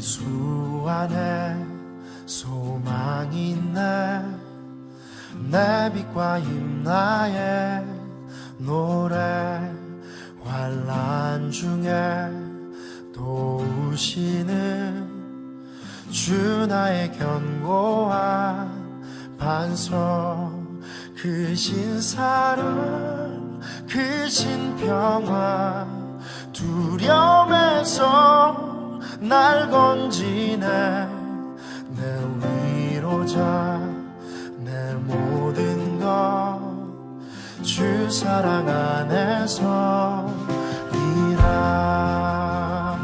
예수 안에 소망이 있네. 내 빛과 힘 나의 노래. 환난 중에 도우시는 주 나의 견고한 반석. 크신 사랑 크신 평화 두려움에서 날 건지네. 내 위로자 내 모든 것 주 사랑 안에서 이라.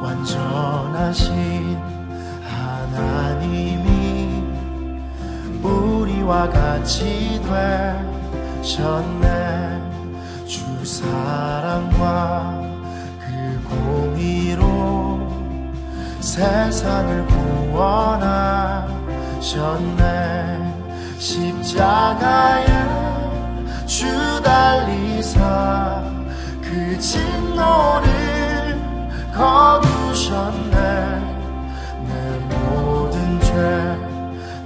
완전하신 하나님이 우리와 같이 되셨네. 주 사랑과 그 공의로 세상을 구원하셨네. 십자가에 주 달리사 그 진노를 거두셨네. 내 모든 죄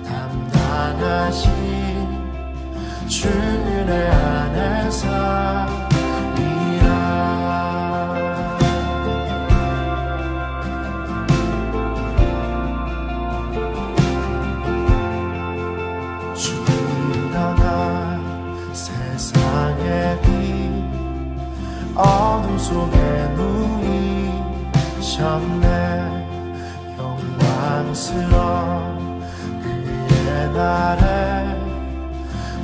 담당하신 주 은혜 안에서 어둠 속에 누이셨네. 영광스러운 그의 날에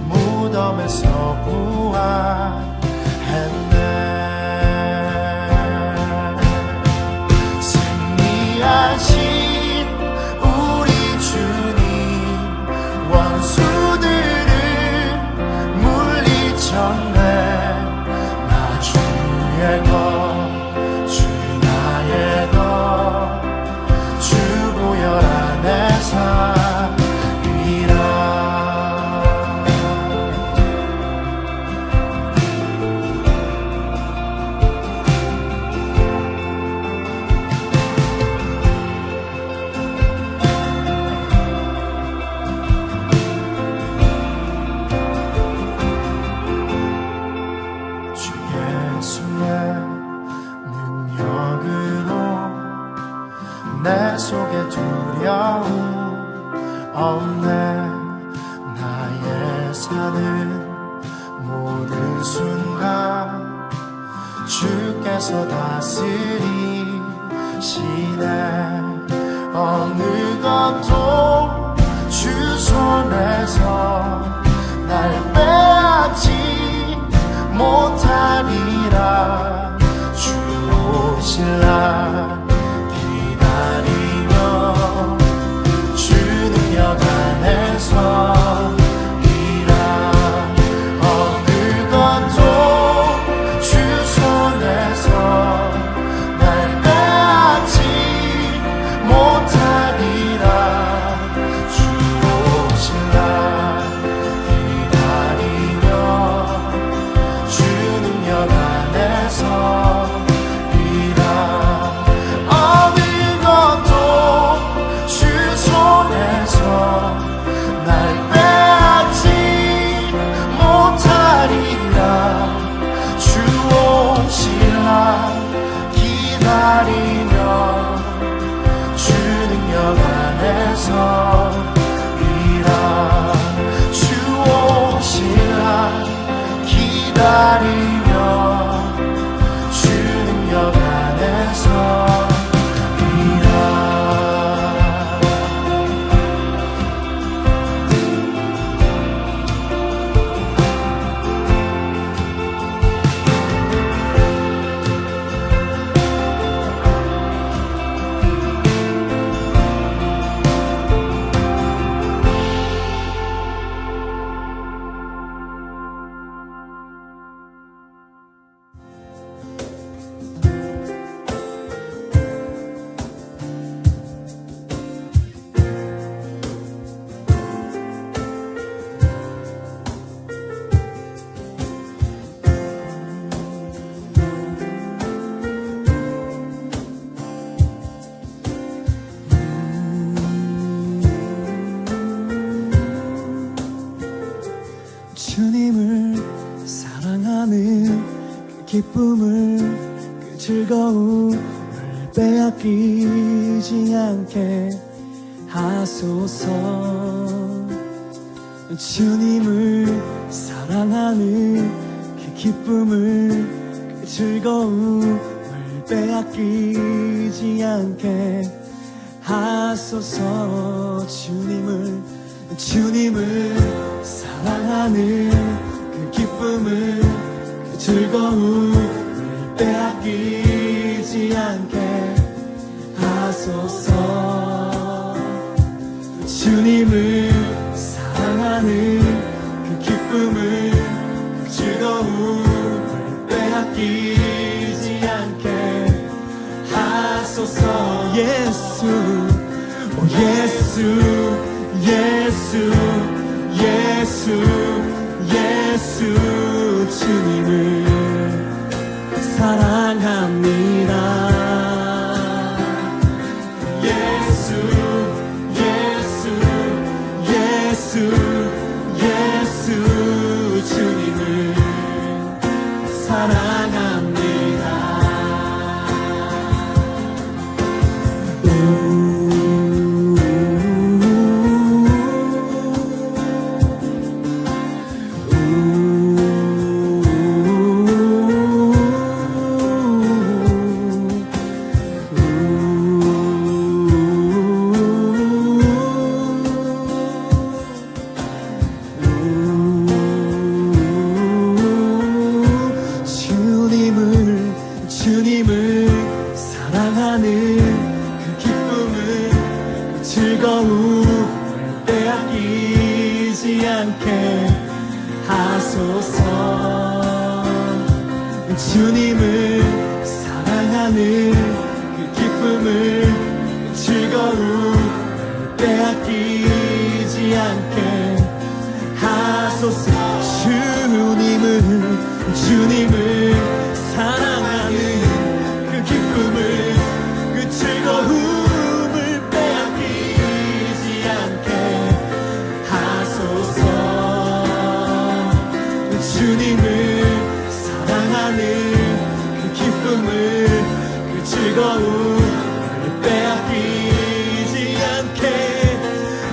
무덤에서 부활했네. 승리하신 우리 주님 원수들을 물리쳤네. 주의 것, 주 나의 것, 주 보혈 안에서 이라. 내 속에 두려움 없네. 나의 사는 모든 순간 주께서 다스리시네. 어느 것도 주 손에서 날 빼앗지 못하리라. 주 오실라 주 능력 안에서 이라. 어느 것도 주 손에서 날 빼앗지 못하리라. 주 오실라 기다리며 주 능력 안에서 이라. 어느 것도 주 손에서 날 빼앗지 못하리라. 주 오실라 기다리며 주 능력 안에서 이라. 주 오실라 기다리며 주 능력 안에서 기쁨을 그 즐거움을 빼앗기지 않게 하소서. 주님을 사랑하는 그 기쁨을 그 즐거움을 빼앗기지 않게 하소서. 주님을 사랑하는 그 기쁨을 그 즐거움을 빼앗기지 않게 하소서. 주님을 사랑하는 그 기쁨을 그 즐거움을 빼앗기지 않게 하소서. 예수, 오 예수, 예수, 예수, 예수. 주님을 사랑합니다. 예수, 예수, 예수, 예수. 주님을 사랑합니다. 주님을 사랑하는 그 기쁨을 그 즐거움을 빼앗기지 않게 하소서. 주님을 사랑하는 그 기쁨을 그 즐거움을 빼앗기지 않게 하소서. 주님을 사랑하는 그 기쁨을 그 즐거움을 빼앗기지 않게 하소서. 주님을 사랑하는 그 기쁨을 그 즐거움을 빼앗기지 않게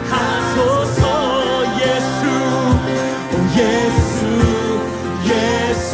하소서. 예수, 오 예수, 예수,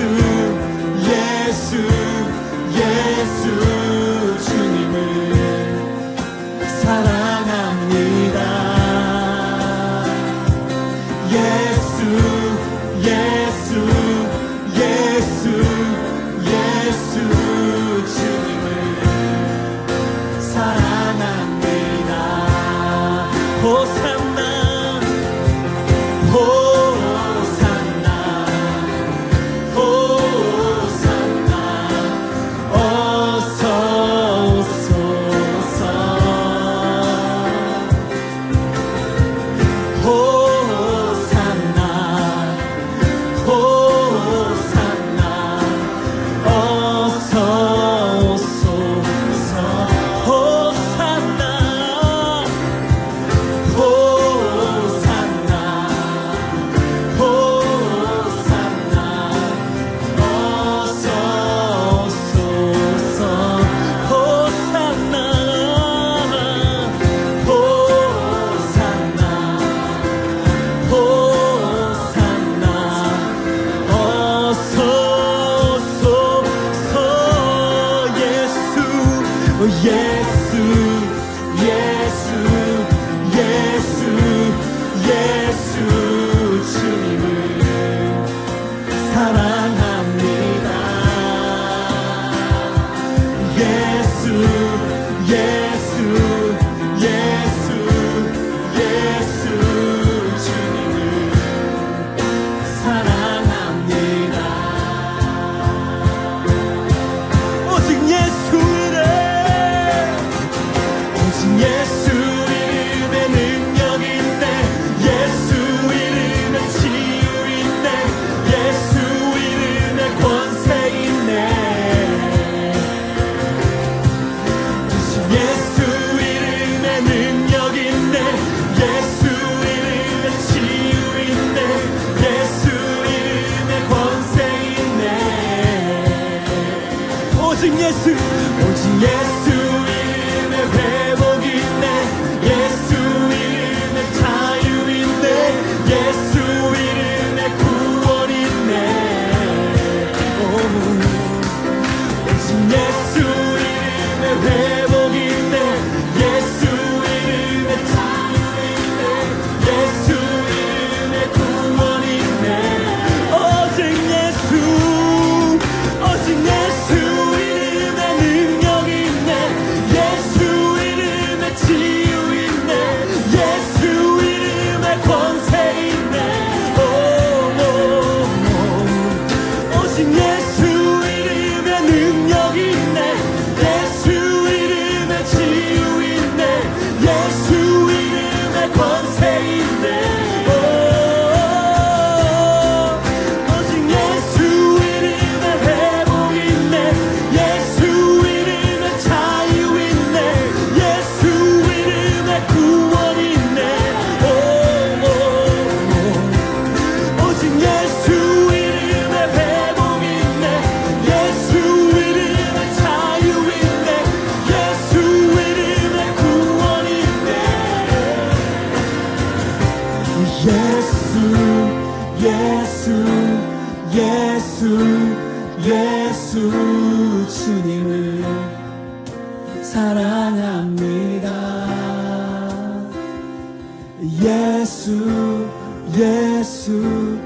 예수 예수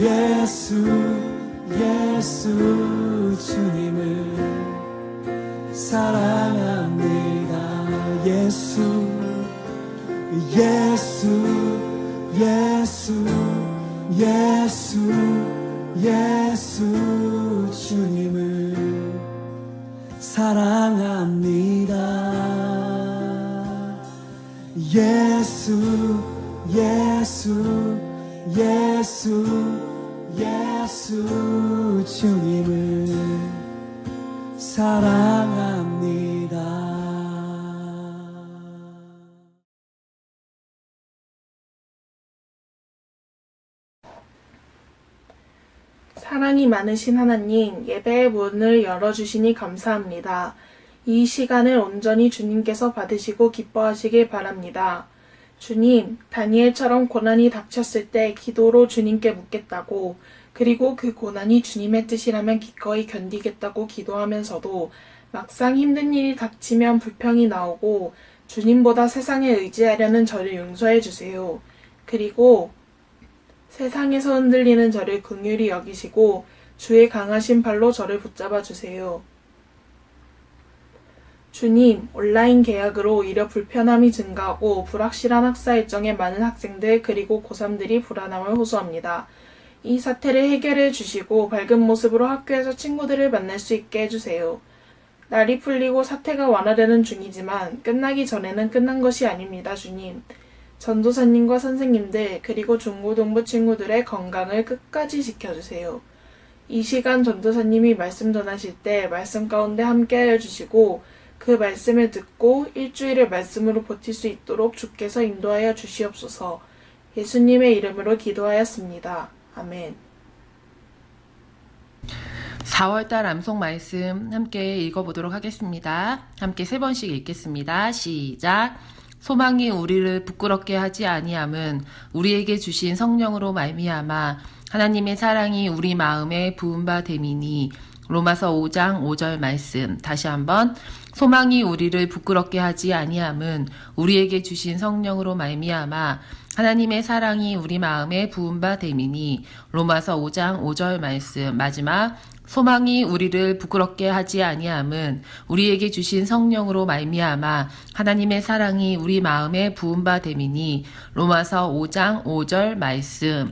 예수 예수 주님을 사랑합니다. 예수 예수 예수 예수 예수 주님을 사랑합니다. 예수 예수 예수 예수 주님을 사랑합니다. 사랑이 많으신 하나님, 예배의 문을 열어주시니 감사합니다. 이 시간을 온전히 주님께서 받으시고 기뻐하시길 바랍니다. 주님, 다니엘처럼 고난이 닥쳤을 때 기도로 주님께 묻겠다고, 그리고 그 고난이 주님의 뜻이라면 기꺼이 견디겠다고 기도하면서도 막상 힘든 일이 닥치면 불평이 나오고 주님보다 세상에 의지하려는 저를 용서해 주세요. 그리고 세상에서 흔들리는 저를 긍휼히 여기시고 주의 강하신 팔로 저를 붙잡아 주세요. 주님, 온라인 계약으로 오히려 불편함이 증가하고 불확실한 학사 일정에 많은 학생들 그리고 고3들이 불안함을 호소합니다. 이 사태를 해결해 주시고 밝은 모습으로 학교에서 친구들을 만날 수 있게 해주세요. 날이 풀리고 사태가 완화되는 중이지만 끝나기 전에는 끝난 것이 아닙니다, 주님. 전도사님과 선생님들 그리고 중고등부 친구들의 건강을 끝까지 지켜주세요. 이 시간 전도사님이 말씀 전하실 때 말씀 가운데 함께하여 주시고 그 말씀을 듣고 일주일을 말씀으로 버틸 수 있도록 주께서 인도하여 주시옵소서. 예수님의 이름으로 기도하였습니다. 아멘. 4월달 암송 말씀 함께 읽어보도록 하겠습니다. 함께 3번씩 읽겠습니다. 시작. 소망이 우리를 부끄럽게 하지 아니함은 우리에게 주신 성령으로 말미암아 하나님의 사랑이 우리 마음에 부은 바 됨이니. 로마서 5장 5절 말씀. 다시 한번. 소망이 우리를 부끄럽게 하지 아니함은 우리에게 주신 성령으로 말미암아 하나님의 사랑이 우리 마음에 부은 바 됨이니. 로마서 5장 5절 말씀. 마지막. 소망이 우리를 부끄럽게 하지 아니함은 우리에게 주신 성령으로 말미암아 하나님의 사랑이 우리 마음에 부은 바 됨이니. 로마서 5장 5절 말씀.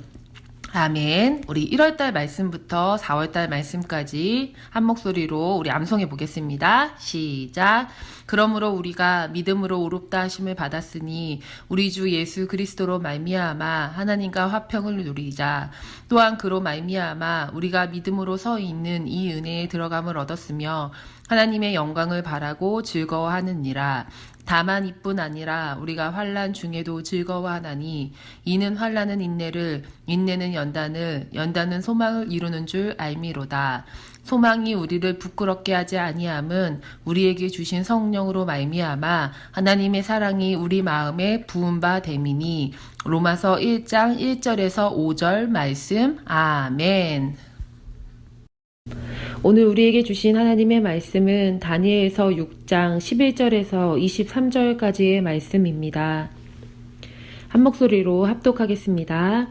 아멘. 우리 1월달 말씀부터 4월달 말씀까지 한 목소리로 우리 암송해 보겠습니다. 시작. 그러므로 우리가 믿음으로 의롭다 하심을 받았으니 우리 주 예수 그리스도로 말미암아 하나님과 화평을 누리자. 또한 그로 말미암아 우리가 믿음으로 서 있는 이 은혜에 들어감을 얻었으며 하나님의 영광을 바라고 즐거워하느니라. 다만 이뿐 아니라 우리가 환난 중에도 즐거워하나니 이는 환난은 인내를, 인내는 연단을, 연단은 소망을 이루는 줄 알미로다. 소망이 우리를 부끄럽게 하지 아니함은 우리에게 주신 성령으로 말미암아 하나님의 사랑이 우리 마음에 부은 바 됨이니. 로마서 1장 1절에서 5절 말씀. 아멘. 오늘 우리에게 주신 하나님의 말씀은 다니엘서 6장 11절에서 23절까지의 말씀입니다. 한 목소리로 합독하겠습니다.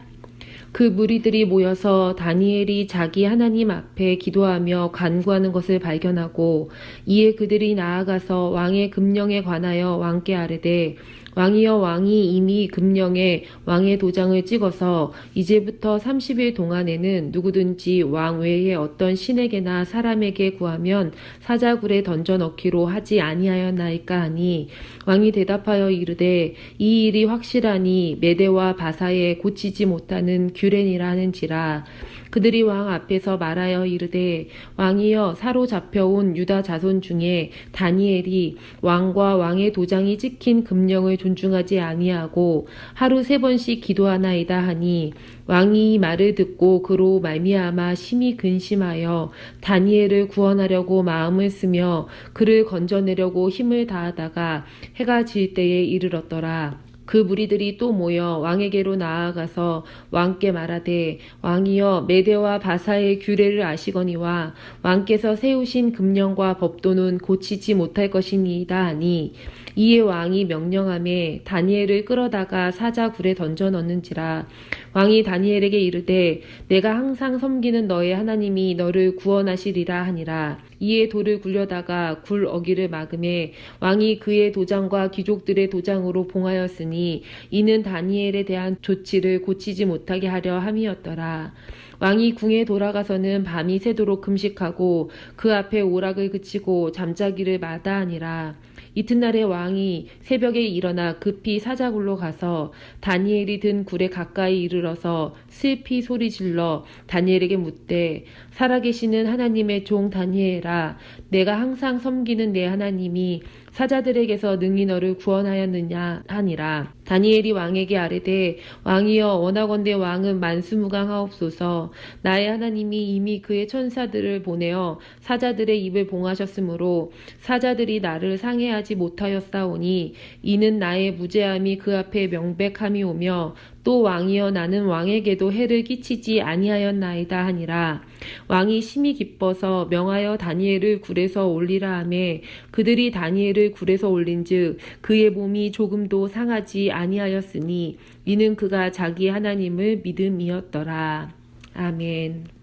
그 무리들이 모여서 다니엘이 자기 하나님 앞에 기도하며 간구하는 것을 발견하고 이에 그들이 나아가서 왕의 금령에 관하여 왕께 아뢰되 왕이여 왕이 이미 금령에 왕의 도장을 찍어서 이제부터 30일 동안에는 누구든지 왕 외에 어떤 신에게나 사람에게 구하면 사자굴에 던져 넣기로 하지 아니하였나이까 하니 왕이 대답하여 이르되 이 일이 확실하니 메대와 바사에 고치지 못하는 규례니라 하는지라. 그들이 왕 앞에서 말하여 이르되 왕이여 사로잡혀온 유다 자손 중에 다니엘이 왕과 왕의 도장이 찍힌 금령을 존중하지 아니하고 하루 3번씩 기도하나이다 하니 왕이 이 말을 듣고 그로 말미암아 심히 근심하여 다니엘을 구원하려고 마음을 쓰며 그를 건져내려고 힘을 다하다가 해가 질 때에 이르렀더라. 그 무리들이 또 모여 왕에게로 나아가서 왕께 말하되 왕이여 메대와 바사의 규례를 아시거니와 왕께서 세우신 금령과 법도는 고치지 못할 것이니이다 하니 이에 왕이 명령하매 다니엘을 끌어다가 사자굴에 던져 넣는지라. 왕이 다니엘에게 이르되 내가 항상 섬기는 너의 하나님이 너를 구원하시리라 하니라. 이에 돌을 굴려다가 굴 어기를 막음에 왕이 그의 도장과 귀족들의 도장으로 봉하였으니 이는 다니엘에 대한 조치를 고치지 못하게 하려 함이었더라. 왕이 궁에 돌아가서는 밤이 새도록 금식하고 그 앞에 오락을 그치고 잠자기를 마다하니라. 이튿날에 왕이 새벽에 일어나 급히 사자굴로 가서 다니엘이 든 굴에 가까이 이르러서 슬피 소리질러 다니엘에게 묻되 살아계시는 하나님의 종 다니엘아, 내가 항상 섬기는 내 하나님이 사자들에게서 능히 너를 구원하였느냐 하니라. 다니엘이 왕에게 아뢰되 왕이여 원하건대 왕은 만수무강하옵소서. 나의 하나님이 이미 그의 천사들을 보내어 사자들의 입을 봉하셨으므로 사자들이 나를 상해하지 못하였사오니 이는 나의 무죄함이 그 앞에 명백함이 오며 또 왕이여 나는 왕에게도 해를 끼치지 아니하였나이다 하니라. 왕이 심히 기뻐서 명하여 다니엘을 굴에서 올리라 하매 그들이 다니엘을 굴에서 올린즉 그의 몸이 조금도 상하지 아니하였으니 이는 그가 자기 하나님을 믿음이었더라. 아멘.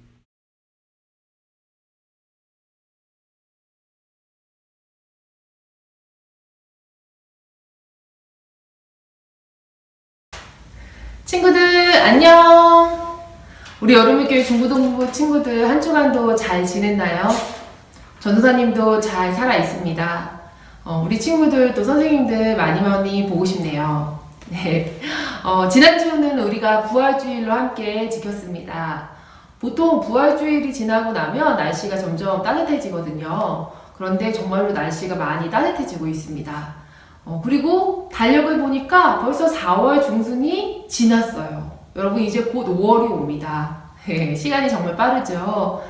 친구들 안녕. 우리 여름의교회 중고등부 친구들 한 주간도 잘 지냈나요? 전도사님도 잘 살아 있습니다. 우리 친구들 또 선생님들 많이 보고 싶네요. 네. 지난주는 우리가 부활주일로 함께 지켰습니다. 보통 부활주일이 지나고 나면 날씨가 점점 따뜻해지거든요. 그런데 정말로 날씨가 많이 따뜻해지고 있습니다. 그리고 달력을 보니까 벌써 4월 중순이 지났어요. 여러분 이제 곧 5월이 옵니다. 시간이 정말 빠르죠.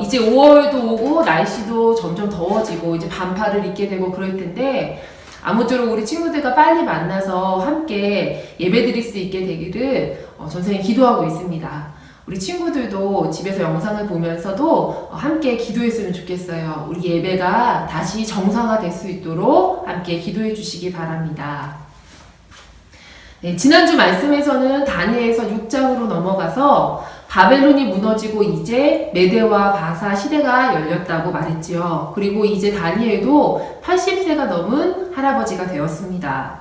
이제 5월도 오고 날씨도 점점 더워지고 이제 반팔을 입게 되고 그럴 텐데 아무쪼록 우리 친구들과 빨리 만나서 함께 예배드릴 수 있게 되기를 전생에 기도하고 있습니다. 우리 친구들도 집에서 영상을 보면서도 함께 기도했으면 좋겠어요. 우리 예배가 다시 정상화될 수 있도록 함께 기도해 주시기 바랍니다. 네, 지난주 말씀에서는 다니엘서 6장으로 넘어가서 바벨론이 무너지고 이제 메대와 바사 시대가 열렸다고 말했지요. 그리고 이제 다니엘도 80세가 넘은 할아버지가 되었습니다.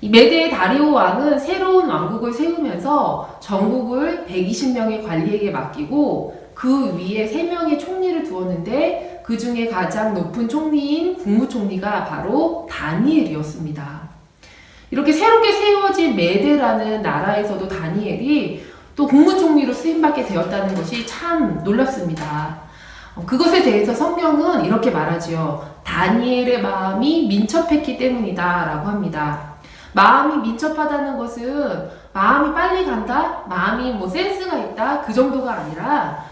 이 메대의 다리오 왕은 새로운 왕국을 세우면서 전국을 120명의 관리에게 맡기고 그 위에 3명의 총리를 두었는데 그 중에 가장 높은 총리인 국무총리가 바로 다니엘이었습니다. 이렇게 새롭게 세워진 메대라는 나라에서도 다니엘이 또 국무총리로 쓰임받게 되었다는 것이 참 놀랍습니다. 그것에 대해서 성경은 이렇게 말하지요. 다니엘의 마음이 민첩했기 때문이다 라고 합니다. 마음이 민첩하다는 것은 마음이 빨리 간다? 마음이 센스가 있다? 그 정도가 아니라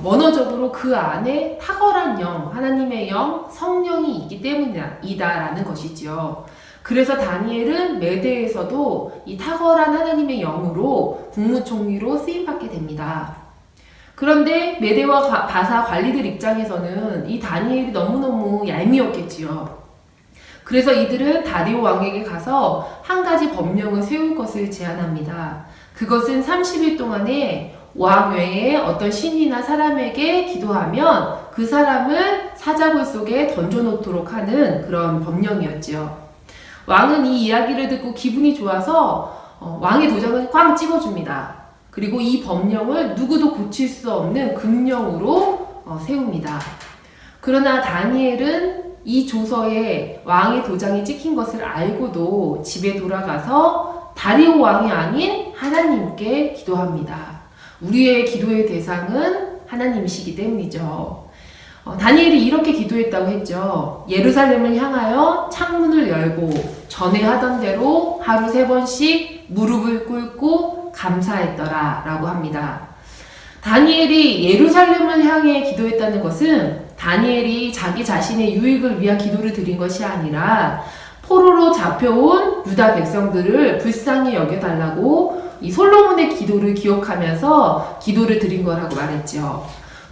원어적으로 그 안에 탁월한 영, 하나님의 영, 성령이 있기 때문이다 라는 것이지요. 그래서 다니엘은 메대에서도 이 탁월한 하나님의 영으로 국무총리로 쓰임받게 됩니다. 그런데 메대와 바사 관리들 입장에서는 이 다니엘이 너무너무 얄미웠겠지요. 그래서 이들은 다리오 왕에게 가서 한 가지 법령을 세울 것을 제안합니다. 그것은 30일 동안에 왕 외에 어떤 신이나 사람에게 기도하면 그 사람을 사자굴 속에 던져놓도록 하는 그런 법령이었지요. 왕은 이 이야기를 듣고 기분이 좋아서 왕의 도장을 꽝 찍어줍니다. 그리고 이 법령을 누구도 고칠 수 없는 금령으로 세웁니다. 그러나 다니엘은 이 조서에 왕의 도장이 찍힌 것을 알고도 집에 돌아가서 다리오 왕이 아닌 하나님께 기도합니다. 우리의 기도의 대상은 하나님이시기 때문이죠. 다니엘이 이렇게 기도했다고 했죠. 예루살렘을 향하여 창문을 열고 전에 하던 대로 하루 3번씩 무릎을 꿇고 감사했더라 라고 합니다. 다니엘이 예루살렘을 향해 기도했다는 것은 다니엘이 자기 자신의 유익을 위한 기도를 드린 것이 아니라 포로로 잡혀온 유다 백성들을 불쌍히 여겨달라고 이 솔로몬의 기도를 기억하면서 기도를 드린 거라고 말했죠.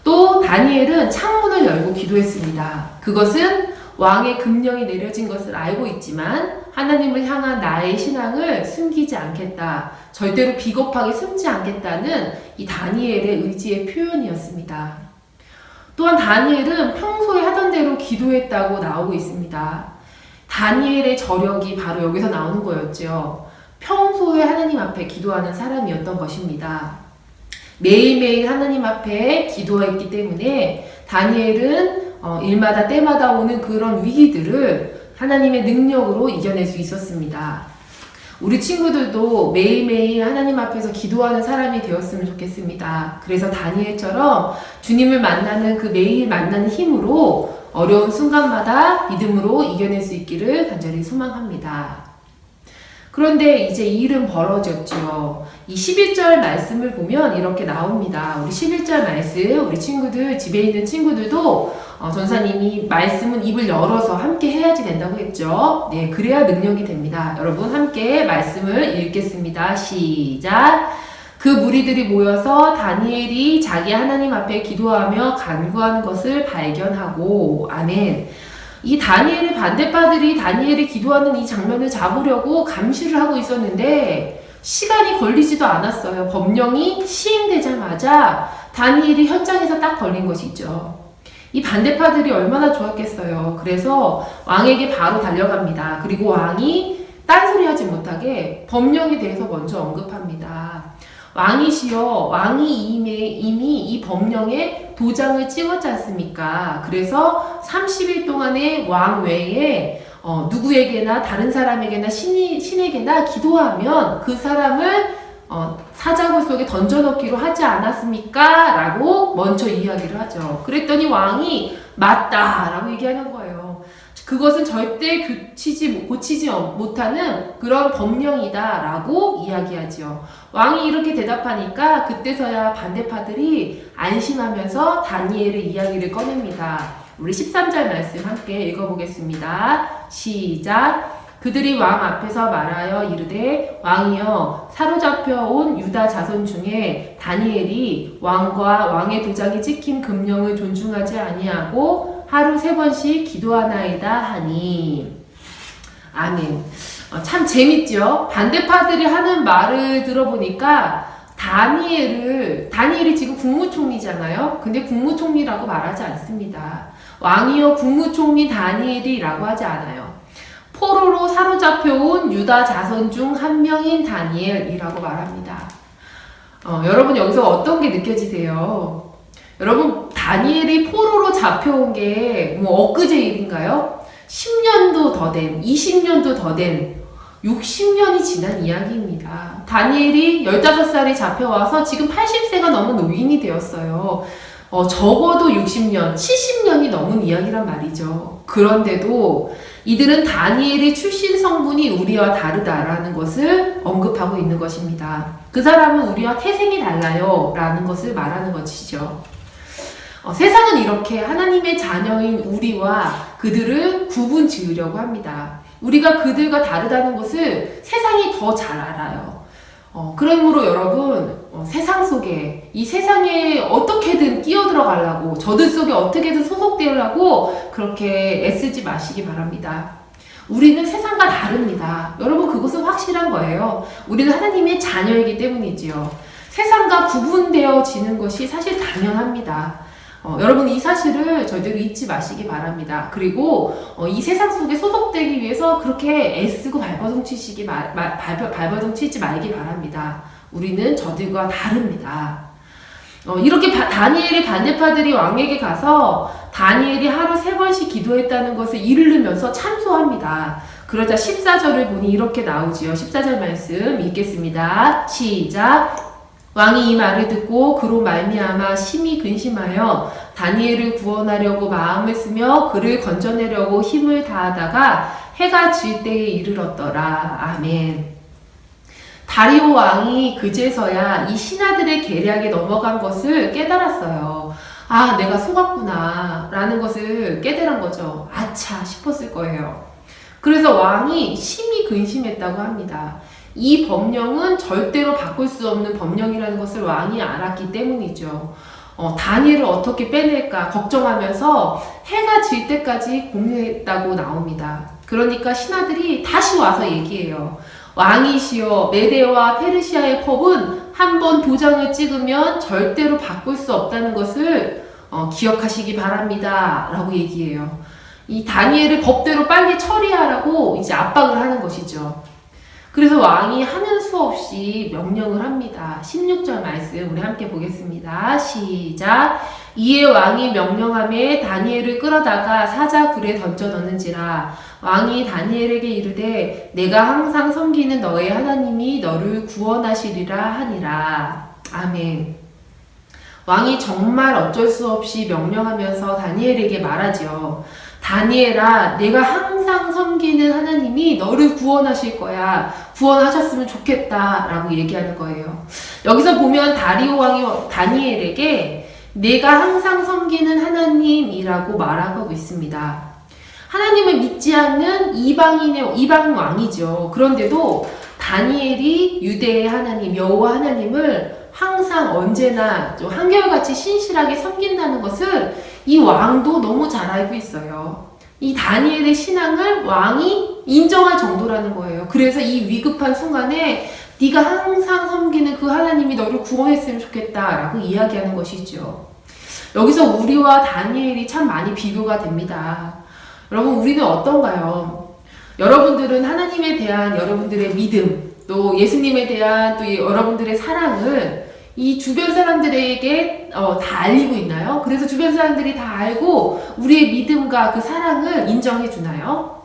또 다니엘은 창문을 열고 기도했습니다. 그것은 왕의 금령이 내려진 것을 알고 있지만 하나님을 향한 나의 신앙을 숨기지 않겠다. 절대로 비겁하게 숨지 않겠다는 이 다니엘의 의지의 표현이었습니다. 또한 다니엘은 평소에 하던 대로 기도했다고 나오고 있습니다. 다니엘의 저력이 바로 여기서 나오는 거였죠. 평소에 하나님 앞에 기도하는 사람이었던 것입니다. 매일매일 하나님 앞에 기도했기 때문에 다니엘은 일마다 때마다 오는 그런 위기들을 하나님의 능력으로 이겨낼 수 있었습니다. 우리 친구들도 매일매일 하나님 앞에서 기도하는 사람이 되었으면 좋겠습니다. 그래서 다니엘처럼 주님을 만나는 그 매일 만나는 힘으로 어려운 순간마다 믿음으로 이겨낼 수 있기를 간절히 소망합니다. 그런데 이제 이 일은 벌어졌죠. 이 11절 말씀을 보면 이렇게 나옵니다. 우리 11절 말씀, 우리 친구들, 집에 있는 친구들도 전사님이 말씀은 입을 열어서 함께 해야지 된다고 했죠. 네, 그래야 능력이 됩니다. 여러분 함께 말씀을 읽겠습니다. 시작! 그 무리들이 모여서 다니엘이 자기 하나님 앞에 기도하며 간구하는 것을 발견하고, 아멘. 이 다니엘의 반대파들이 다니엘이 기도하는 이 장면을 잡으려고 감시를 하고 있었는데 시간이 걸리지도 않았어요. 법령이 시행되자마자 다니엘이 현장에서 딱 걸린 것이죠. 이 반대파들이 얼마나 좋았겠어요. 그래서 왕에게 바로 달려갑니다. 그리고 왕이 딴소리 하지 못하게 법령에 대해서 먼저 언급합니다. 왕이시여, 왕이 이미 이 법령에 도장을 찍었지 않습니까? 그래서 30일 동안에 왕 외에 누구에게나 다른 사람에게나 신에게나 기도하면 그 사람을 사자굴 속에 던져넣기로 하지 않았습니까? 라고 먼저 이야기를 하죠. 그랬더니 왕이 맞다! 라고 얘기하는 거예요. 그것은 절대 고치지 못하는 그런 법령이다 라고 이야기하지요. 왕이 이렇게 대답하니까 그때서야 반대파들이 안심하면서 다니엘의 이야기를 꺼냅니다. 우리 13절 말씀 함께 읽어보겠습니다. 시작! 그들이 왕 앞에서 말하여 이르되 왕이여, 사로잡혀 온 유다 자손 중에 다니엘이 왕과 왕의 도장이 찍힌 금령을 존중하지 아니하고 하루 3번씩 기도하나이다 하니. 아멘. 참 재밌죠? 반대파들이 하는 말을 들어보니까 다니엘이 지금 국무총리잖아요? 근데 국무총리라고 말하지 않습니다. 왕이여, 국무총리 다니엘이라고 하지 않아요. 포로로 사로잡혀온 유다 자손 중 한 명인 다니엘이라고 말합니다. 여러분 여기서 어떤 게 느껴지세요? 여러분, 다니엘이 포로로 잡혀온 게 뭐 엊그제 일인가요? 10년도 더 된, 20년도 더 된, 60년이 지난 이야기입니다. 다니엘이 15살에 잡혀와서 지금 80세가 넘은 노인이 되었어요. 적어도 60년, 70년이 넘은 이야기란 말이죠. 그런데도 이들은 다니엘의 출신 성분이 우리와 다르다라는 것을 언급하고 있는 것입니다. 그 사람은 우리와 태생이 달라요 라는 것을 말하는 것이죠. 세상은 이렇게 하나님의 자녀인 우리와 그들을 구분 지으려고 합니다. 우리가 그들과 다르다는 것을 세상이 더 잘 알아요. 그러므로 여러분, 세상 속에, 이 세상에 어떻게든 끼어들어가려고, 저들 속에 어떻게든 소속되려고 그렇게 애쓰지 마시기 바랍니다. 우리는 세상과 다릅니다. 여러분, 그것은 확실한 거예요. 우리는 하나님의 자녀이기 때문이지요. 세상과 구분되어지는 것이 사실 당연합니다. 여러분, 이 사실을 절대로 잊지 마시기 바랍니다. 그리고 이 세상 속에 소속되기 위해서 그렇게 애쓰고 발버둥 치지 말기 바랍니다. 우리는 저들과 다릅니다. 이렇게 다니엘의 반대파들이 왕에게 가서 다니엘이 하루 3번씩 기도했다는 것을 이르면서 참소합니다. 그러자 14절을 보니 이렇게 나오지요. 14절 말씀 읽겠습니다. 시작! 왕이 이 말을 듣고 그로 말미암아 심히 근심하여 다니엘을 구원하려고 마음을 쓰며 그를 건져내려고 힘을 다하다가 해가 질 때에 이르렀더라. 아멘. 다리오 왕이 그제서야 이 신하들의 계략에 넘어간 것을 깨달았어요. 아, 내가 속았구나 라는 것을 깨달은 거죠. 아차 싶었을 거예요. 그래서 왕이 심히 근심했다고 합니다. 이 법령은 절대로 바꿀 수 없는 법령이라는 것을 왕이 알았기 때문이죠. 다니엘을 어떻게 빼낼까 걱정하면서 해가 질 때까지 고민했다고 나옵니다. 그러니까 신하들이 다시 와서 얘기해요. 왕이시여, 메데와 페르시아의 법은 한번 도장을 찍으면 절대로 바꿀 수 없다는 것을 기억하시기 바랍니다. 라고 얘기해요. 이 다니엘을 법대로 빨리 처리하라고 이제 압박을 하는 것이죠. 그래서 왕이 하는 수 없이 명령을 합니다. 16절 말씀 우리 함께 보겠습니다. 시작. 이에 왕이 명령하며 다니엘을 끌어다가 사자굴에 던져 넣는지라. 왕이 다니엘에게 이르되 내가 항상 섬기는 너의 하나님이 너를 구원하시리라 하니라. 아멘. 왕이 정말 어쩔 수 없이 명령하면서 다니엘에게 말하지요. 다니엘아, 내가 항상 섬기는 하나님이 너를 구원하실 거야. 구원하셨으면 좋겠다. 라고 얘기하는 거예요. 여기서 보면 다리오 왕이 다니엘에게 내가 항상 섬기는 하나님이라고 말하고 있습니다. 하나님을 믿지 않는 이방 왕이죠. 그런데도 다니엘이 유대의 하나님, 여호와 하나님을 항상 언제나 한결같이 신실하게 섬긴다는 것을 이 왕도 너무 잘 알고 있어요. 이 다니엘의 신앙을 왕이 인정할 정도라는 거예요. 그래서 이 위급한 순간에 네가 항상 섬기는 그 하나님이 너를 구원했으면 좋겠다라고 이야기하는 것이죠. 여기서 우리와 다니엘이 참 많이 비교가 됩니다. 여러분, 우리는 어떤가요? 여러분들은 하나님에 대한 여러분들의 믿음, 또 예수님에 대한 또 여러분들의 사랑을 이 주변 사람들에게 다 알리고 있나요? 그래서 주변 사람들이 다 알고 우리의 믿음과 그 사랑을 인정해 주나요?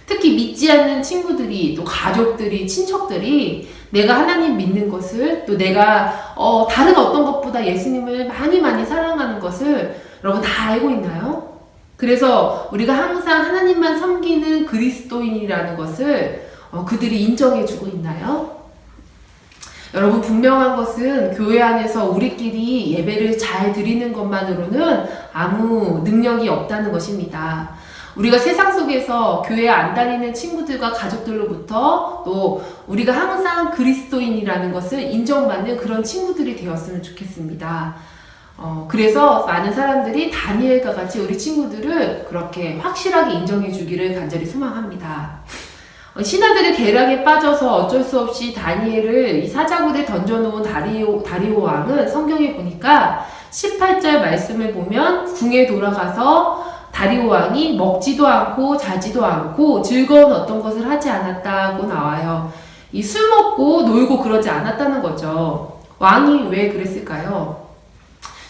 특히 믿지 않는 친구들이, 또 가족들이, 친척들이 내가 하나님 믿는 것을, 또 내가 다른 어떤 것보다 예수님을 많이 사랑하는 것을 여러분 다 알고 있나요? 그래서 우리가 항상 하나님만 섬기는 그리스도인이라는 것을 그들이 인정해 주고 있나요? 여러분, 분명한 것은 교회 안에서 우리끼리 예배를 잘 드리는 것만으로는 아무 능력이 없다는 것입니다. 우리가 세상 속에서 교회 안 다니는 친구들과 가족들로부터 또 우리가 항상 그리스도인이라는 것을 인정받는 그런 친구들이 되었으면 좋겠습니다. 그래서 많은 사람들이 다니엘과 같이 우리 친구들을 그렇게 확실하게 인정해 주기를 간절히 소망합니다. 신하들의 계략에 빠져서 어쩔 수 없이 다니엘을 이 사자굴에 던져놓은 다리오 왕은 성경에 보니까 18절 말씀을 보면 궁에 돌아가서 다리오 왕이 먹지도 않고 자지도 않고 즐거운 어떤 것을 하지 않았다고 나와요. 이 술 먹고 놀고 그러지 않았다는 거죠. 왕이 왜 그랬을까요?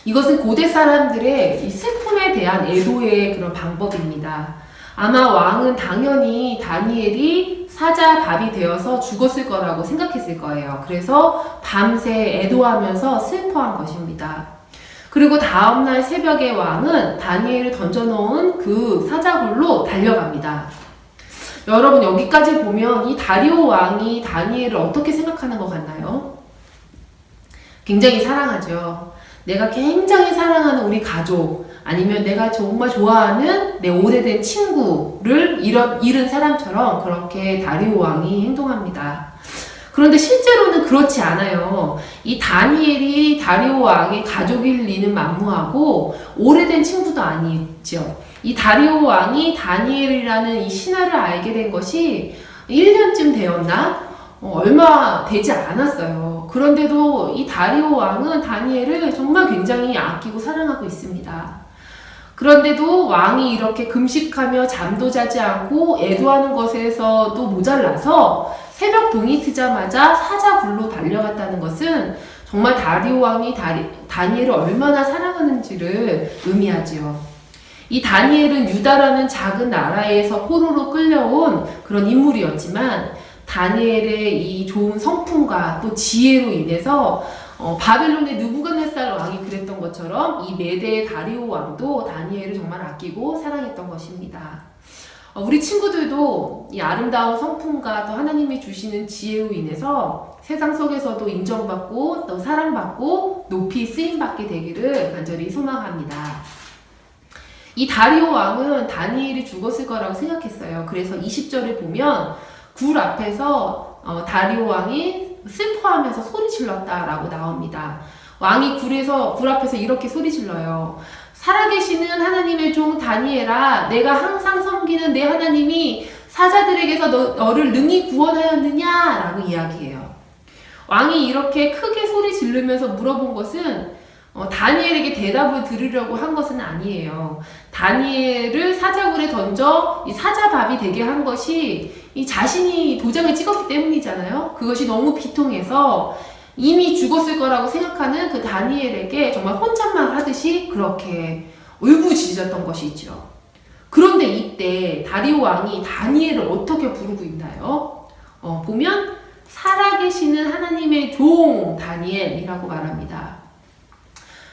이것은 고대 사람들의 이 슬픔에 대한 애도의 그런 방법입니다. 아마 왕은 당연히 다니엘이 사자밥이 되어서 죽었을 거라고 생각했을 거예요. 그래서 밤새 애도하면서 슬퍼한 것입니다. 그리고 다음날 새벽에 왕은 다니엘을 던져놓은 그 사자굴로 달려갑니다. 여러분, 여기까지 보면 이 다리오 왕이 다니엘을 어떻게 생각하는 것 같나요? 굉장히 사랑하죠. 내가 굉장히 사랑하는 우리 가족, 아니면 내가 정말 좋아하는 내 오래된 친구를 잃은 사람처럼 그렇게 다리오 왕이 행동합니다. 그런데 실제로는 그렇지 않아요. 이 다니엘이 다리오 왕의 가족일 리는 만무하고 오래된 친구도 아니죠. 이 다리오 왕이 다니엘이라는 이 신하를 알게 된 것이 1년쯤 되었나? 얼마 되지 않았어요. 그런데도 이 다리오 왕은 다니엘을 정말 굉장히 아끼고 사랑하고 있습니다. 그런데도 왕이 이렇게 금식하며 잠도 자지 않고 애도하는 것에서도 모자라서 새벽 동이 트자마자 사자굴로 달려갔다는 것은 정말 다리오 왕이 다니엘을 얼마나 사랑하는지를 의미하지요. 이 다니엘은 유다라는 작은 나라에서 포로로 끌려온 그런 인물이었지만 다니엘의 이 좋은 성품과 또 지혜로 인해서 바벨론의 느부갓네살 왕이 그랬던 것처럼 이 메대의 다리오 왕도 다니엘을 정말 아끼고 사랑했던 것입니다. 우리 친구들도 이 아름다운 성품과 또 하나님이 주시는 지혜로 인해서 세상 속에서도 인정받고 또 사랑받고 높이 쓰임받게 되기를 간절히 소망합니다. 이 다리오 왕은 다니엘이 죽었을 거라고 생각했어요. 그래서 20절에 보면 굴 앞에서 다리오 왕이 슬퍼하면서 소리 질렀다라고 나옵니다. 왕이 굴 앞에서 이렇게 소리 질러요. 살아계시는 하나님의 종 다니엘아, 내가 항상 섬기는 내 하나님이 사자들에게서 너를 능히 구원하였느냐? 라고 이야기해요. 왕이 이렇게 크게 소리 지르면서 물어본 것은 다니엘에게 대답을 들으려고 한 것은 아니에요. 다니엘을 사자굴에 던져 이 사자밥이 되게 한 것이 이 자신이 도장을 찍었기 때문이잖아요. 그것이 너무 비통해서 이미 죽었을 거라고 생각하는 그 다니엘에게 정말 혼잣말 하듯이 그렇게 울부짖었던 것이죠. 그런데 이때 다리오 왕이 다니엘을 어떻게 부르고 있나요? 보면 살아계시는 하나님의 종 다니엘이라고 말합니다.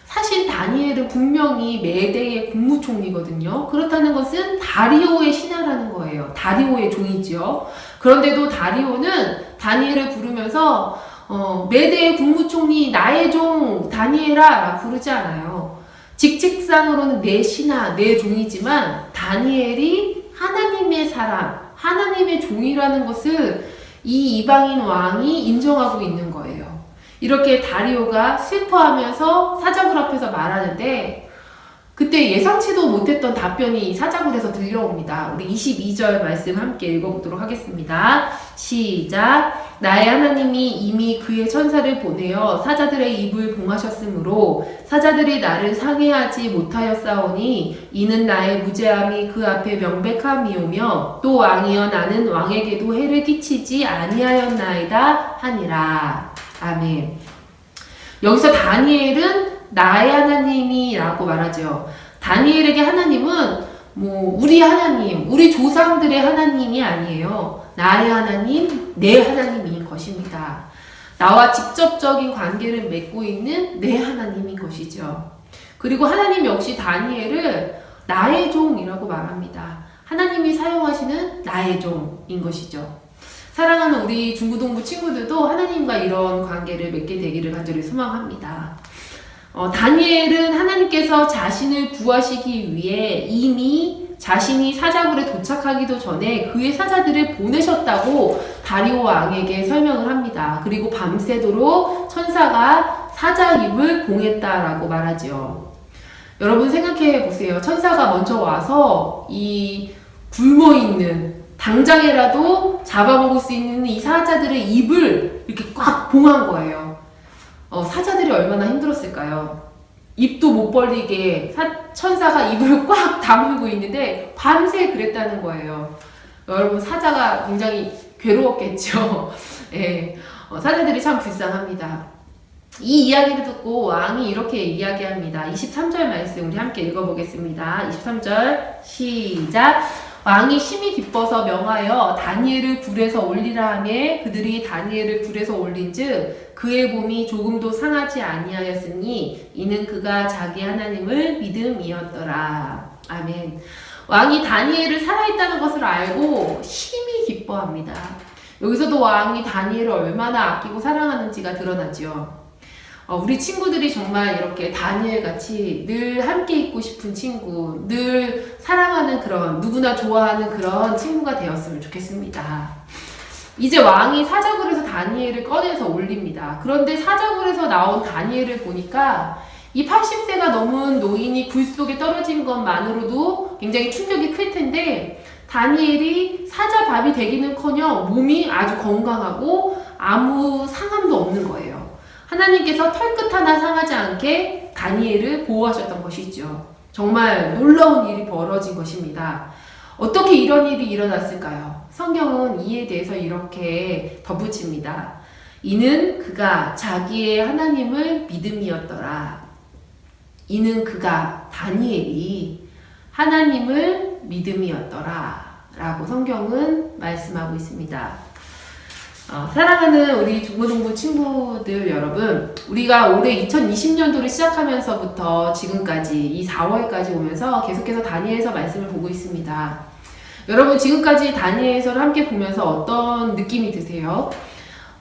사실 다니엘은 분명히 메대의 국무총리거든요. 그렇다는 것은 다리오의 신하라는 거예요. 다리오의 종이죠. 그런데도 다리오는 다니엘을 부르면서 메대의 국무총리 나의 종 다니엘아 라고 부르지 않아요. 직책상으로는 내 신하, 내 종이지만 다니엘이 하나님의 사람, 하나님의 종이라는 것을 이 이방인 왕이 인정하고 있는 거예요. 이렇게 다리오가 슬퍼하면서 사자굴 앞에서 말하는데 그때 예상치도 못했던 답변이 사자굴에서 들려옵니다. 우리 22절 말씀 함께 읽어보도록 하겠습니다. 시작. 나의 하나님이 이미 그의 천사를 보내어 사자들의 입을 봉하셨으므로 사자들이 나를 상해하지 못하였사오니 이는 나의 무죄함이 그 앞에 명백함이오며 또 왕이여 나는 왕에게도 해를 끼치지 아니하였나이다 하니라. 아멘. 여기서 다니엘은 나의 하나님이라고 말하죠. 다니엘에게 하나님은 우리 하나님, 우리 조상들의 하나님이 아니에요. 나의 하나님, 내 하나님인 것입니다. 나와 직접적인 관계를 맺고 있는 내 하나님인 것이죠. 그리고 하나님 역시 다니엘을 나의 종이라고 말합니다. 하나님이 사용하시는 나의 종인 것이죠. 사랑하는 우리 중고등부 친구들도 하나님과 이런 관계를 맺게 되기를 간절히 소망합니다. 다니엘은 하나님께서 자신을 구하시기 위해 이미 자신이 사자굴에 도착하기도 전에 그의 사자들을 보내셨다고 다리오 왕에게 설명을 합니다. 그리고 밤새도록 천사가 사자 입을 봉했다라고 말하죠. 여러분 생각해 보세요. 천사가 먼저 와서 이 굶어있는 당장에라도 잡아먹을 수 있는 이 사자들의 입을 이렇게 꽉 봉한 거예요. 사자들이 얼마나 힘들었을까요? 입도 못 벌리게 천사가 입을 꽉 다물고 있는데 밤새 그랬다는 거예요. 여러분 사자가 굉장히 괴로웠겠죠. 예, 사자들이 참 불쌍합니다. 이 이야기를 듣고 왕이 이렇게 이야기합니다. 23절 말씀 우리 함께 읽어보겠습니다. 23절 시작. 왕이 심히 기뻐서 명하여 다니엘을 굴에서 올리라 하매 그들이 다니엘을 굴에서 올린즉 그의 몸이 조금도 상하지 아니하였으니 이는 그가 자기 하나님을 믿음이었더라. 아멘. 왕이 다니엘을 살아있다는 것을 알고 심히 기뻐합니다. 여기서도 왕이 다니엘을 얼마나 아끼고 사랑하는지가 드러나죠. 우리 친구들이 정말 이렇게 다니엘같이 늘 함께 있고 싶은 친구, 늘 사랑하는 그런, 누구나 좋아하는 그런 친구가 되었으면 좋겠습니다. 이제 왕이 사자굴에서 다니엘을 꺼내서 올립니다. 그런데 사자굴에서 나온 다니엘을 보니까 이 80세가 넘은 노인이 굴 속에 떨어진 것만으로도 굉장히 충격이 클 텐데 다니엘이 사자밥이 되기는커녕 몸이 아주 건강하고 아무 상함도 없는 거예요. 하나님께서 털끝 하나 상하지 않게 다니엘을 보호하셨던 것이죠. 정말 놀라운 일이 벌어진 것입니다. 어떻게 이런 일이 일어났을까요? 성경은 이에 대해서 이렇게 덧붙입니다. 이는 그가 자기의 하나님을 믿음이었더라. 이는 그가 다니엘이 하나님을 믿음이었더라. 라고 성경은 말씀하고 있습니다. 사랑하는 우리 중고등부 친구들 여러분, 우리가 올해 2020년도를 시작하면서부터 지금까지 이 4월까지 오면서 계속해서 다니엘서 말씀을 보고 있습니다. 여러분 지금까지 다니엘서를 함께 보면서 어떤 느낌이 드세요?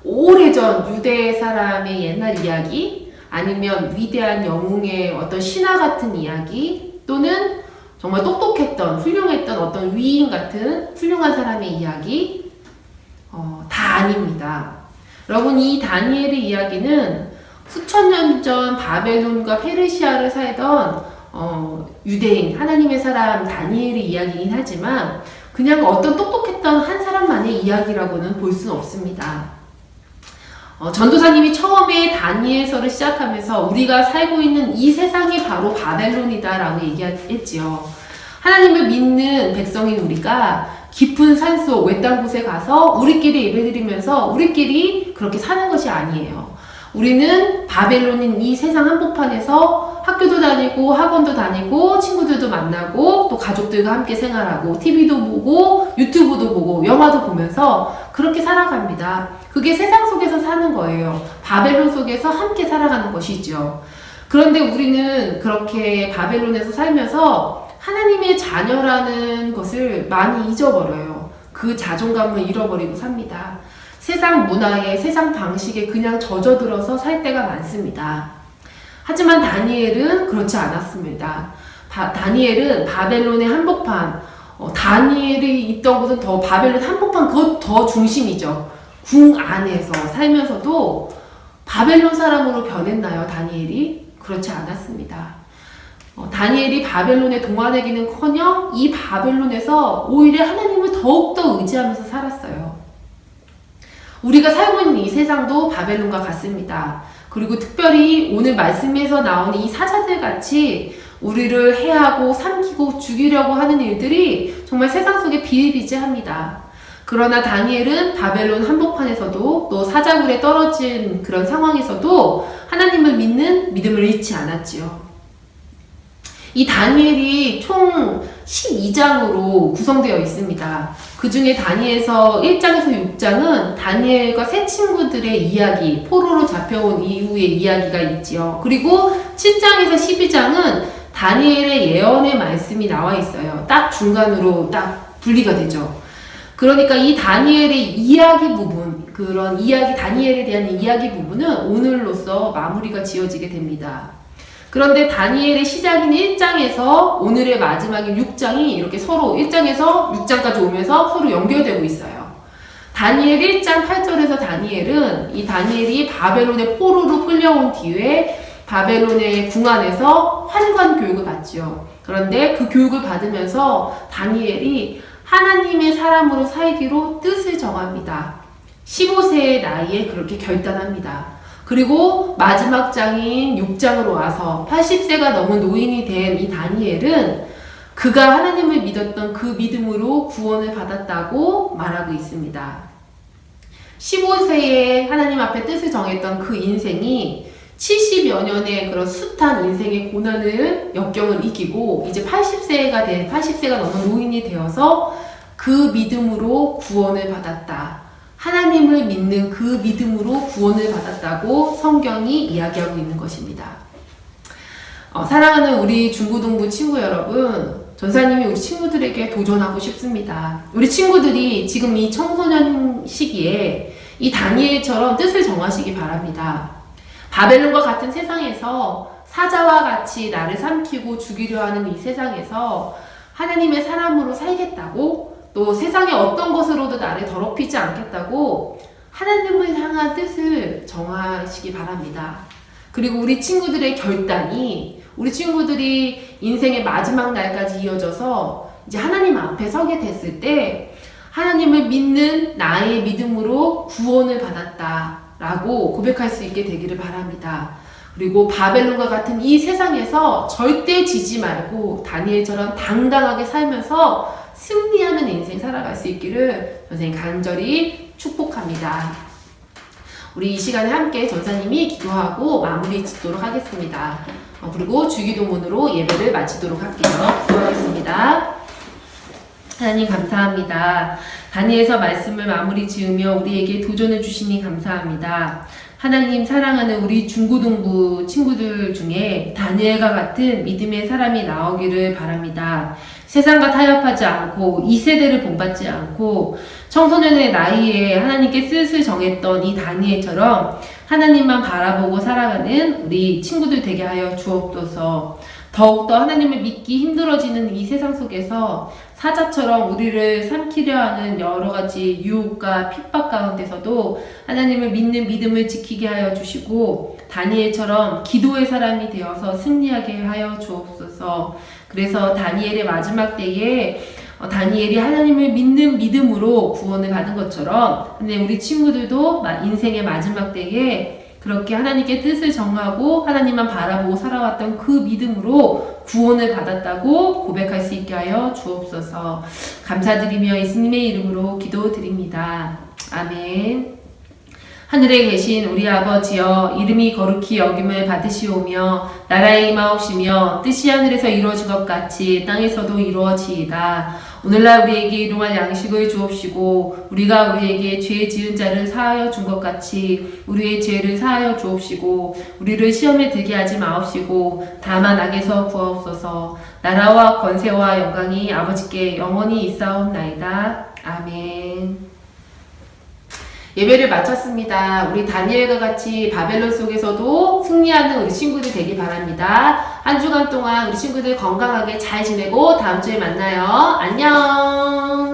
오래전 유대 사람의 옛날 이야기, 아니면 위대한 영웅의 어떤 신화 같은 이야기, 또는 정말 똑똑했던, 훌륭했던 어떤 위인 같은 훌륭한 사람의 이야기, 다 아닙니다. 여러분, 이 다니엘의 이야기는 수천 년 전 바벨론과 페르시아를 살던 유대인, 하나님의 사람 다니엘의 이야기이긴 하지만 그냥 어떤 똑똑했던 한 사람만의 이야기라고는 볼 수는 없습니다. 전도사님이 처음에 다니엘서를 시작하면서 우리가 살고 있는 이 세상이 바로 바벨론이다라고 얘기했지요. 하나님을 믿는 백성인 우리가 깊은 산속 외딴 곳에 가서 우리끼리 예배드리면서 우리끼리 그렇게 사는 것이 아니에요. 우리는 바벨론인 이 세상 한복판에서 학교도 다니고 학원도 다니고 친구들도 만나고 또 가족들과 함께 생활하고 TV도 보고 유튜브도 보고 영화도 보면서 그렇게 살아갑니다. 그게 세상 속에서 사는 거예요. 바벨론 속에서 함께 살아가는 것이죠. 그런데 우리는 그렇게 바벨론에서 살면서 하나님의 자녀라는 것을 많이 잊어버려요. 그 자존감을 잃어버리고 삽니다. 세상 문화에, 세상 방식에 그냥 젖어들어서 살 때가 많습니다. 하지만 다니엘은 그렇지 않았습니다. 다니엘은 바벨론의 한복판, 다니엘이 있던 곳은 더 바벨론 한복판 그것 더 중심이죠. 궁 안에서 살면서도 바벨론 사람으로 변했나요, 다니엘이? 그렇지 않았습니다. 다니엘이 바벨론에 동화되기는커녕 이 바벨론에서 오히려 하나님을 더욱더 의지하면서 살았어요. 우리가 살고 있는 이 세상도 바벨론과 같습니다. 그리고 특별히 오늘 말씀에서 나오는 이 사자들 같이 우리를 해하고 삼키고 죽이려고 하는 일들이 정말 세상 속에 비일비재합니다. 그러나 다니엘은 바벨론 한복판에서도 또 사자굴에 떨어진 그런 상황에서도 하나님을 믿는 믿음을 잃지 않았지요. 이 다니엘이 총 12장으로 구성되어 있습니다. 그 중에 다니엘서 1장에서 6장은 다니엘과 세 친구들의 이야기, 포로로 잡혀온 이후의 이야기가 있지요. 그리고 7장에서 12장은 다니엘의 예언의 말씀이 나와 있어요. 딱 중간으로 딱 분리가 되죠. 그러니까 이 다니엘의 이야기 부분, 그런 이야기, 다니엘에 대한 이야기 부분은 오늘로써 마무리가 지어지게 됩니다. 그런데 다니엘의 시작인 1장에서 오늘의 마지막인 6장이 이렇게 서로 1장에서 6장까지 오면서 서로 연결되고 있어요. 다니엘 1장 8절에서 다니엘은 이 다니엘이 바벨론의 포로로 끌려온 뒤에 바벨론의 궁 안에서 환관 교육을 받지요. 그런데 그 교육을 받으면서 다니엘이 하나님의 사람으로 살기로 뜻을 정합니다. 15세의 나이에 그렇게 결단합니다. 그리고 마지막 장인 6장으로 와서 80세가 넘은 노인이 된 이 다니엘은 그가 하나님을 믿었던 그 믿음으로 구원을 받았다고 말하고 있습니다. 15세에 하나님 앞에 뜻을 정했던 그 인생이 70여 년의 그런 숱한 인생의 고난을, 역경을 이기고 이제 80세가 넘은 노인이 되어서 그 믿음으로 구원을 받았다. 하나님을 믿는 그 믿음으로 구원을 받았다고 성경이 이야기하고 있는 것입니다. 사랑하는 우리 중고등부 친구 여러분, 전사님이 우리 친구들에게 도전하고 싶습니다. 우리 친구들이 지금 이 청소년 시기에 이 다니엘처럼 뜻을 정하시기 바랍니다. 바벨론과 같은 세상에서 사자와 같이 나를 삼키고 죽이려 하는 이 세상에서 하나님의 사람으로 살겠다고, 또 세상의 어떤 것으로도 나를 더럽히지 않겠다고 하나님을 향한 뜻을 정하시기 바랍니다. 그리고 우리 친구들의 결단이 우리 친구들이 인생의 마지막 날까지 이어져서 이제 하나님 앞에 서게 됐을 때 하나님을 믿는 나의 믿음으로 구원을 받았다라고 고백할 수 있게 되기를 바랍니다. 그리고 바벨론과 같은 이 세상에서 절대 지지 말고 다니엘처럼 당당하게 살면서 승리하는 인생 살아갈 수 있기를 선생님 간절히 축복합니다. 우리 이 시간에 함께 전사님이 기도하고 마무리 짓도록 하겠습니다. 그리고 주기도문으로 예배를 마치도록 할게요. 기도하겠습니다. 하나님 감사합니다. 다니엘서 말씀을 마무리 지으며 우리에게 도전을 주시니 감사합니다. 하나님 사랑하는 우리 중고등부 친구들 중에 다니엘과 같은 믿음의 사람이 나오기를 바랍니다. 세상과 타협하지 않고 이 세대를 본받지 않고 청소년의 나이에 하나님께 뜻을 정했던 이 다니엘처럼 하나님만 바라보고 살아가는 우리 친구들 되게 하여 주옵소서. 더욱더 하나님을 믿기 힘들어지는 이 세상 속에서 사자처럼 우리를 삼키려 하는 여러 가지 유혹과 핍박 가운데서도 하나님을 믿는 믿음을 지키게 하여 주시고 다니엘처럼 기도의 사람이 되어서 승리하게 하여 주옵소서. 그래서 다니엘의 마지막 때에 다니엘이 하나님을 믿는 믿음으로 구원을 받은 것처럼 근데 우리 친구들도 인생의 마지막 때에 그렇게 하나님께 뜻을 정하고 하나님만 바라보고 살아왔던 그 믿음으로 구원을 받았다고 고백할 수 있게 하여 주옵소서. 감사드리며 예수님의 이름으로 기도드립니다. 아멘. 하늘에 계신 우리 아버지여, 이름이 거룩히 여김을 받으시오며 나라에 임하옵시며 뜻이 하늘에서 이루어진 것 같이 땅에서도 이루어지이다. 오늘날 우리에게 일용할 양식을 주옵시고 우리가 우리에게 죄 지은 자를 사하여 준 것 같이 우리의 죄를 사하여 주옵시고 우리를 시험에 들게 하지 마옵시고 다만 악에서 구하옵소서. 나라와 권세와 영광이 아버지께 영원히 있사옵나이다. 아멘. 예배를 마쳤습니다. 우리 다니엘과 같이 바벨론 속에서도 승리하는 우리 친구들 되길 바랍니다. 한 주간 동안 우리 친구들 건강하게 잘 지내고 다음 주에 만나요. 안녕.